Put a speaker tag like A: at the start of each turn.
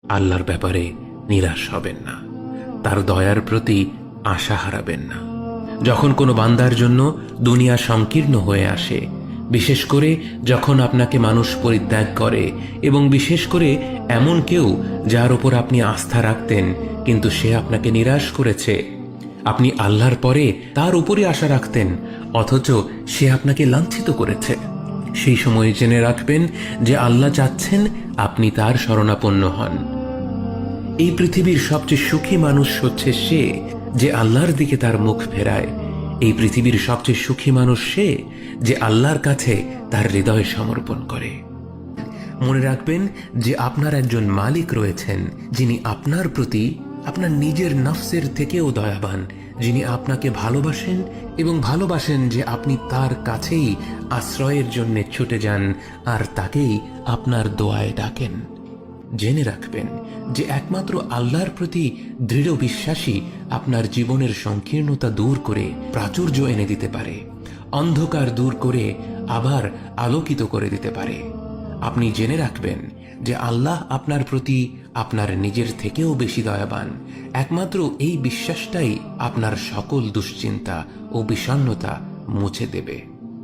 A: আল্লাহর ব্যাপারে নিরাশ হবেন না, তার দয়ার প্রতি আশা হারাবেন না। যখন কোনো বান্দার জন্য দুনিয়া সংকীর্ণ হয়ে আসে, বিশেষ করে যখন আপনাকে মানুষ পরিত্যাগ করে, এবং বিশেষ করে এমন কেউ যার উপর আপনি আস্থা রাখতেন কিন্তু সে আপনাকে নিরাশ করেছে, আপনি আল্লাহর পরে তার উপরে আশা রাখতেন অথচ সে আপনাকে লাঞ্ছিত করেছে, সেই সময় জেনে রাখবেন যে আল্লাহ চাচ্ছেন আপনি তার শরণাপন্ন হন। এই পৃথিবীর সবচেয়ে সুখী মানুষ হচ্ছে সে যে আল্লাহর দিকে তার মুখ ফেরায়। এই পৃথিবীর সবচেয়ে সুখী মানুষ সে যে আল্লাহর কাছে তার হৃদয় সমর্পণ করে। মনে রাখবেন যে আপনার একজন মালিক রয়েছেন যিনি আপনার প্রতি আপনার নিজের নফসের থেকেও দয়াবান, যিনি আপনাকে ভালোবাসেন এবং ভালোবাসেন যে আপনি তার কাছেই আশ্রয়ের জন্য ছুটে যান আর তাকেই আপনার দোয়ায় ডাকেন। জেনে রাখবেন যে একমাত্র আল্লাহর প্রতি দৃঢ় বিশ্বাসী আপনার জীবনের সংকীর্ণতা দূর করে প্রাচুর্য এনে দিতে পারে, অন্ধকার দূর করে আবার আলোকিত করে দিতে পারে। আপনি জেনে রাখবেন যে আল্লাহ আপনার প্রতি আপনার নিজের থেকেও বেশি দয়াবান। একমাত্র এই বিশ্বাসটাই আপনার সকল দুশ্চিন্তা ও বিষণ্ণতা মুছে দেবে।